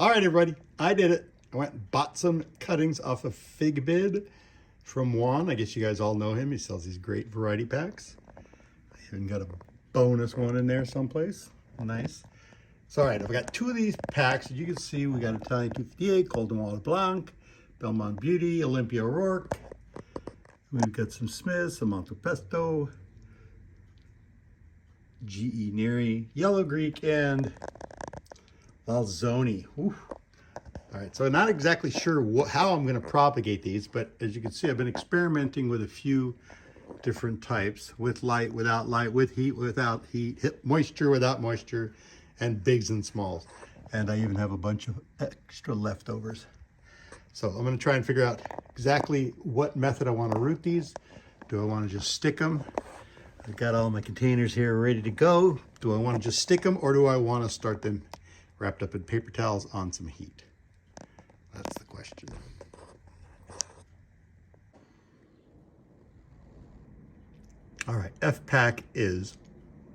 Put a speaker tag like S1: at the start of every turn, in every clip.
S1: All right, everybody, I did it. I went and bought some cuttings off of Figbid from Juan. I guess you guys all know him. He sells these great variety packs. I even got a bonus one in there someplace. Nice. So, all right, I've got two of these packs. As you can see, we got Italian 258, Col de Mont Blanc, Belmont Beauty, Olympia O'Rourke. We've got some Smith, some Montepesto, GE Neri, Yellow Greek, and Valzoni. All right, so I'm not exactly sure how I'm going to propagate these, but as you can see, I've been experimenting with a few different types, with light, without light, with heat, without heat, moisture, without moisture, and bigs and smalls. And I even have a bunch of extra leftovers. So I'm going to try and figure out exactly what method I want to root these. Do I want to just stick them? I've got all my containers here ready to go. Do I want to just stick them, or do I want to start them wrapped up in paper towels on some heat? That's the question. All right, F-Pack is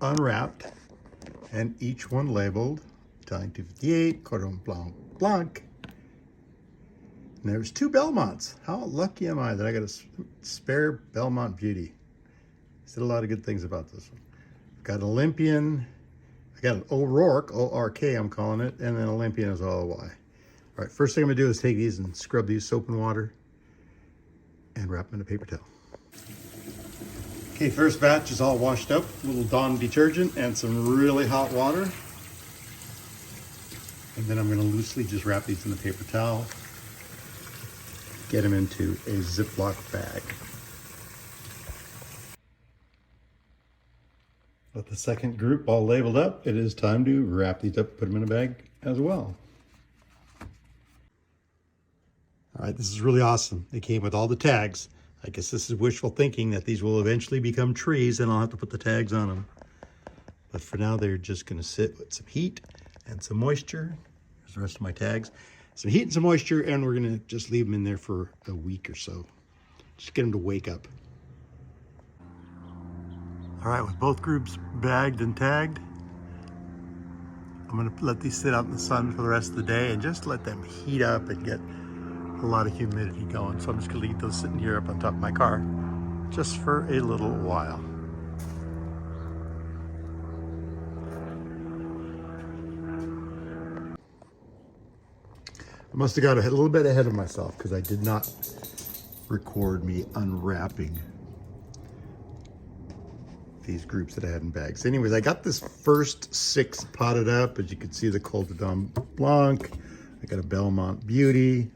S1: unwrapped and each one labeled Italian 258, Cordon Blanc. And there's two Belmonts. How lucky am I that I got a spare Belmont Beauty? Said a lot of good things about this one. I've got Olympian. I got an O'Rourke, O-R-K I'm calling it, and then Olympian is O-Y. All right, first thing I'm gonna do is take these and scrub these soap and water and wrap them in a paper towel. Okay, first batch is all washed up, a little Dawn detergent and some really hot water. And then I'm gonna loosely just wrap these in a paper towel, get them into a Ziploc bag. With the second group all labeled up, it is time to wrap these up, put them in a bag as well. All right, this is really awesome. It came with all the tags. I guess this is wishful thinking that these will eventually become trees and I'll have to put the tags on them. But for now, they're just gonna sit with some heat and some moisture. There's the rest of my tags. Some heat and some moisture, and we're gonna just leave them in there for a week or so. Just get them to wake up. All right, with both groups bagged and tagged, I'm gonna let these sit out in the sun for the rest of the day and just let them heat up and get a lot of humidity going. So I'm just gonna leave those sitting here up on top of my car just for a little while. I must have got a little bit ahead of myself because I did not record me unwrapping these groups that I had in bags. Anyways, I got this first 6 potted up. As you can see, the Col de Mont Blanc. I got a Belmont Beauty,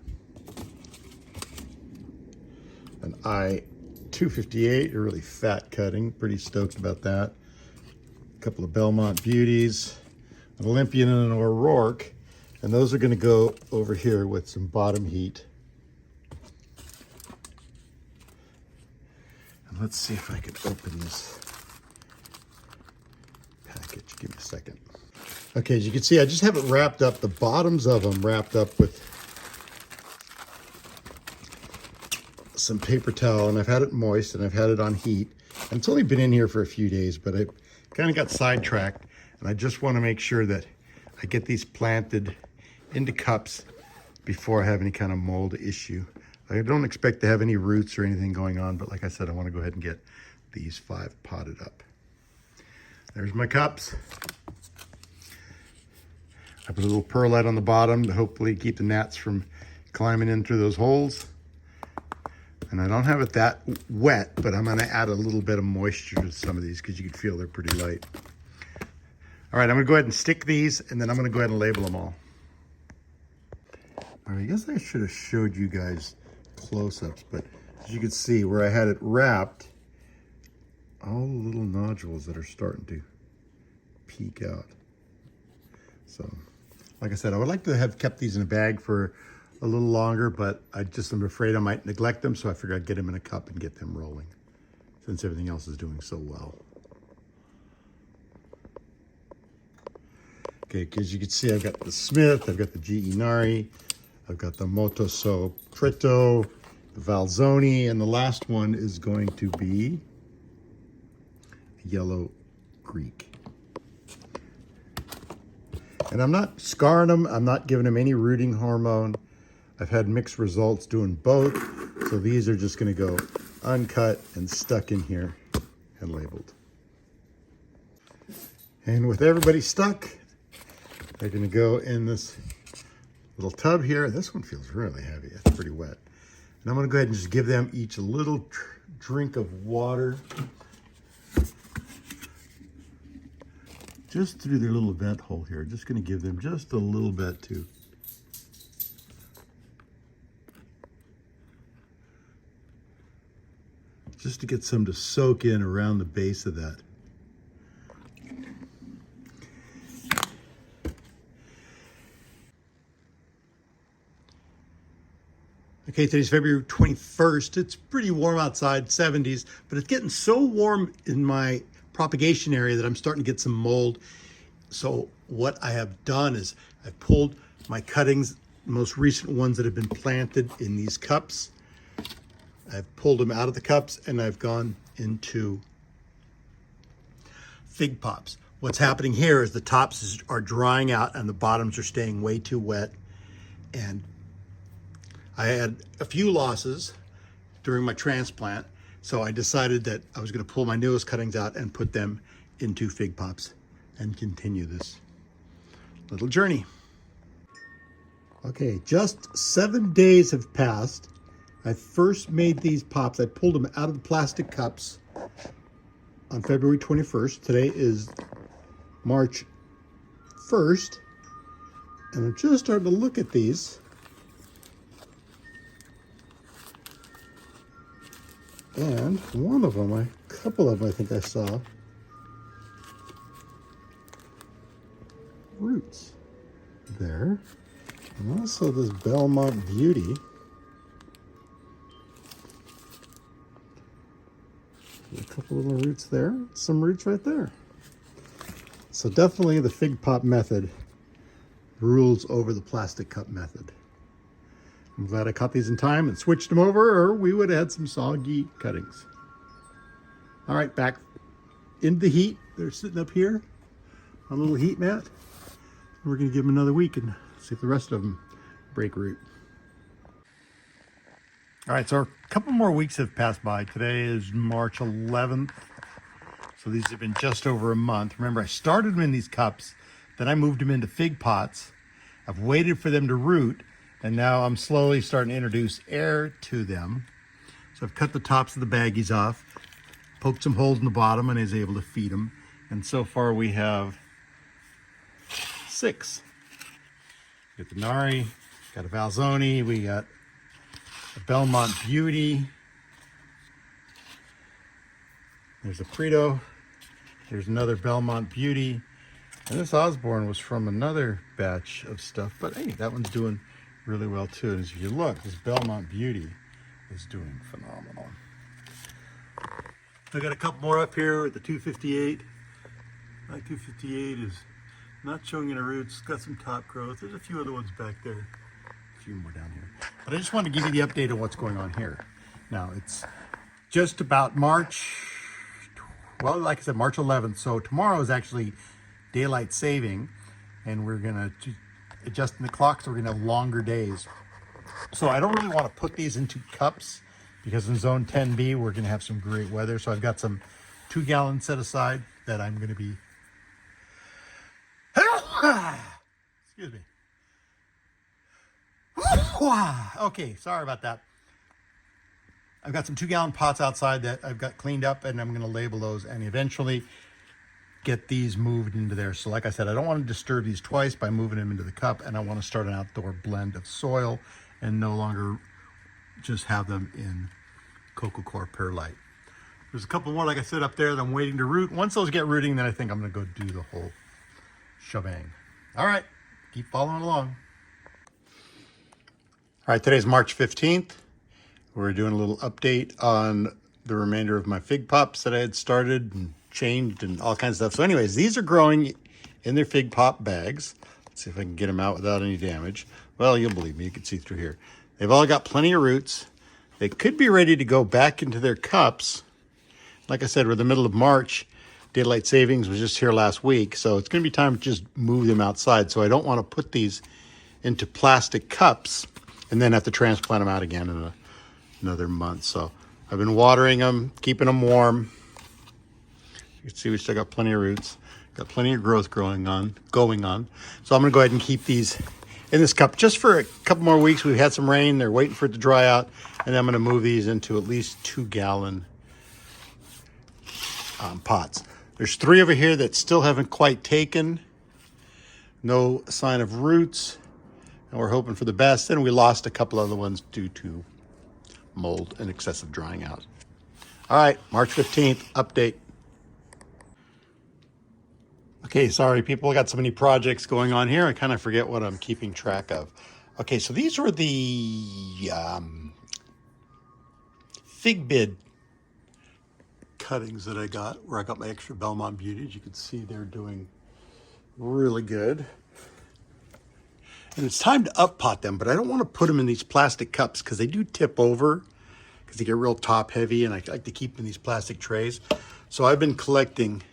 S1: an I-258, a really fat cutting. Pretty stoked about that. A couple of Belmont Beauties, an Olympian and an O'Rourke. And those are gonna go over here with some bottom heat. And let's see if I can open this package. Give me a second. Okay, as you can see, I just have it wrapped up, the bottoms of them wrapped up with some paper towel, and I've had it moist and I've had it on heat. And it's only been in here for a few days, but I kind of got sidetracked, and I just want to make sure that I get these planted into cups before I have any kind of mold issue. I don't expect to have any roots or anything going on, but like I said, I want to go ahead and get these 5 potted up. There's my cups. I put a little perlite on the bottom to hopefully keep the gnats from climbing in through those holes. And I don't have it that wet, but I'm gonna add a little bit of moisture to some of these because you can feel they're pretty light. All right, I'm gonna go ahead and stick these, and then I'm gonna go ahead and label them all. All right, I guess I should have showed you guys close-ups, but as you can see where I had it wrapped, all the little nodules that are starting to peek out. So, like I said, I would like to have kept these in a bag for a little longer, but I'm afraid I might neglect them, so I figured I'd get them in a cup and get them rolling, since everything else is doing so well. Okay, as you can see, I've got the Smith, I've got the GE Neri, I've got the Motoso Fritto, the Valzoni, and the last one is going to be Yellow Greek. And I'm not scarring them. I'm not giving them any rooting hormone. I've had mixed results doing both. So these are just going to go uncut and stuck in here and labeled. And with everybody stuck, they're going to go in this little tub here. This one feels really heavy. It's pretty wet. And I'm going to go ahead and just give them each a little drink of water. Just through their little vent hole here. Just going to give them just a little bit too. Just to get some to soak in around the base of that. Okay, today's February 21st. It's pretty warm outside, 70s, but it's getting so warm in my propagation area that I'm starting to get some mold. So what I have done is I've pulled my cuttings, the most recent ones that have been planted in these cups. I've pulled them out of the cups and I've gone into fig pops. What's happening here is the tops are drying out and the bottoms are staying way too wet. And I had a few losses during my transplant, so I decided that I was going to pull my newest cuttings out and put them into fig pops and continue this little journey. Okay, just 7 days have passed. I first made these pops. I pulled them out of the plastic cups on February 21st. Today is March 1st, and I'm just starting to look at these. And one of them, a couple of them, I think I saw roots there. And also this Belmont Beauty. A couple of little roots there, some roots right there. So definitely the fig pop method rules over the plastic cup method. I'm glad I caught these in time and switched them over, or we would have had some soggy cuttings. All right, back into the heat. They're sitting up here on a little heat mat. We're going to give them another week and see if the rest of them break root. All right, so a couple more weeks have passed by. Today is March 11th. So these have been just over a month. Remember, I started them in these cups, then I moved them into fig pots. I've waited for them to root, and now I'm slowly starting to introduce air to them. So I've cut the tops of the baggies off, poked some holes in the bottom, and is able to feed them. And so far we have 6. We got the Nari, got a Valzoni, we got a Belmont Beauty. There's a Prito. There's another Belmont Beauty. And this Osborne was from another batch of stuff, but hey, that one's doing really well too. And as you look, this Belmont Beauty is doing phenomenal. I got a couple more up here with the 258. My 258 is not showing any roots, got some top growth. There's a few other ones back there, a few more down here. But I just wanted to give you the update of what's going on here. Now it's just about March, well, like I said, March 11th. So tomorrow is actually daylight saving, and we're gonna adjusting the clock, so we're gonna have longer days. So I don't really want to put these into cups because in zone 10B we're gonna have some great weather. So I've got some 2 gallons set aside that I'm gonna be excuse me. Okay, sorry about that. I've got some 2-gallon pots outside that I've got cleaned up, and I'm gonna label those and eventually get these moved into there. So like I said, I don't want to disturb these twice by moving them into the cup, and I want to start an outdoor blend of soil and no longer just have them in Coco Coir Perlite. There's a couple more, like I said, up there that I'm waiting to root. Once those get rooting, then I think I'm going to go do the whole shebang. All right, keep following along. All right, today's March 15th. We're doing a little update on the remainder of my fig pops that I had started and changed and all kinds of stuff. So anyways, these are growing in their fig pop bags. Let's see if I can get them out without any damage. Well, you'll believe me, you can see through here. They've all got plenty of roots. They could be ready to go back into their cups. Like I said, we're the middle of March. Daylight savings was just here last week, so it's going to be time to just move them outside. So I don't want to put these into plastic cups and then have to transplant them out again in another month. So I've been watering them, keeping them warm. You can see we still got plenty of roots, got plenty of growth going on. So I'm going to go ahead and keep these in this cup just for a couple more weeks. We've had some rain. They're waiting for it to dry out. And then I'm going to move these into at least 2-gallon pots. There's 3 over here that still haven't quite taken. No sign of roots. And we're hoping for the best. And we lost a couple other ones due to mold and excessive drying out. All right, March 15th, update. Okay, sorry people, I got so many projects going on here. I kind of forget what I'm keeping track of. Okay, so these were the fig bid cuttings that I got, where I got my extra Belmont Beauties. You can see they're doing really good. And it's time to up pot them, but I don't want to put them in these plastic cups because they do tip over because they get real top heavy, and I like to keep them in these plastic trays. So I've been collecting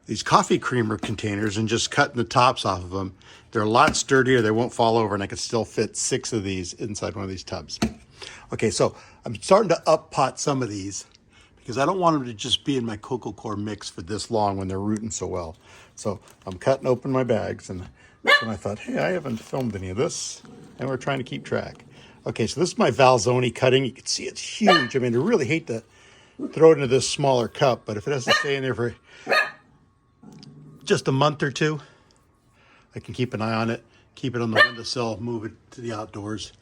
S1: these coffee creamer containers and just cutting the tops off of them. They're a lot sturdier, they won't fall over, and I could still fit 6 of these inside one of these tubs. Okay, so I'm starting to up pot some of these because I don't want them to just be in my cocoa core mix for this long when they're rooting so well. So I'm cutting open my bags, and that's when I thought, hey, I haven't filmed any of this, and we're trying to keep track. Okay, so this is my Valzoni cutting. You can see it's huge. I mean, I really hate to throw it into this smaller cup, but if it has to stay in there for just a month or two, I can keep an eye on it, keep it on the windowsill, move it to the outdoors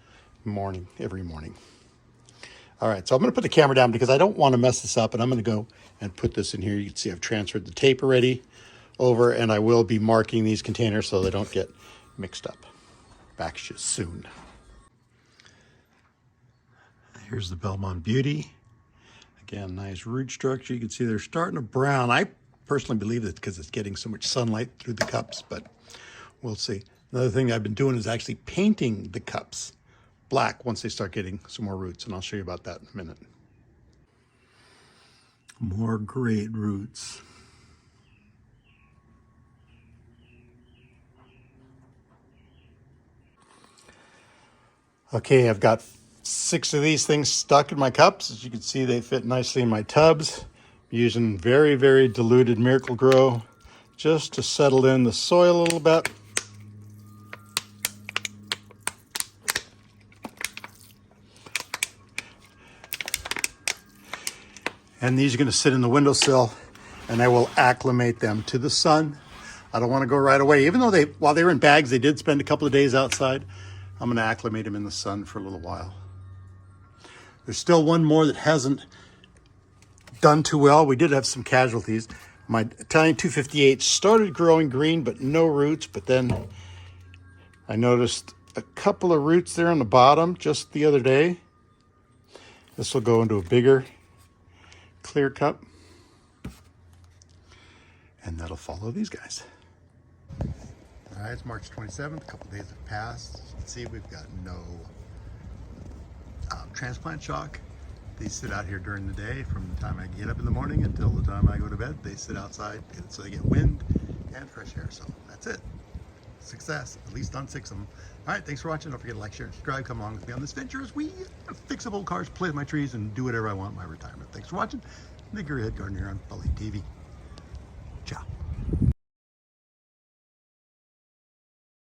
S1: every morning. All right, so I'm going to put the camera down because I don't want to mess this up, and I'm going to go and put this in here. You can see I've transferred the tape already over, and I will be marking these containers so they don't get mixed up. Back to you soon. Here's the Belmont Beauty. Again, nice root structure. You can see they're starting to brown. I personally believe it's because it's getting so much sunlight through the cups, but we'll see. Another thing I've been doing is actually painting the cups black once they start getting some more roots, and I'll show you about that in a minute. More great roots. Okay, I've got 6 of these things stuck in my cups. As you can see, they fit nicely in my tubs. I'm using very, very diluted Miracle Grow just to settle in the soil a little bit. And these are going to sit in the windowsill, and I will acclimate them to the sun. I don't want to go right away. Even though while they were in bags, they did spend a couple of days outside. I'm going to acclimate them in the sun for a little while. There's still one more that hasn't done too well. We did have some casualties. My Italian 258 started growing green, but no roots. But then I noticed a couple of roots there on the bottom just the other day. This will go into a bigger clear cup, and that'll follow these guys. All right, it's March 27th. A couple days have passed. As you can see, we've got no transplant shock. They sit out here during the day from the time I get up in the morning until the time I go to bed. They sit outside so they get wind and fresh air. So that's it. Success, at least on 6 of them. All right, thanks for watching. Don't forget to like, share, and subscribe. Come along with me on this venture as we fix up old cars, plant my trees, and do whatever I want in my retirement. Thanks for watching. Nick, your head gardener here on philatv.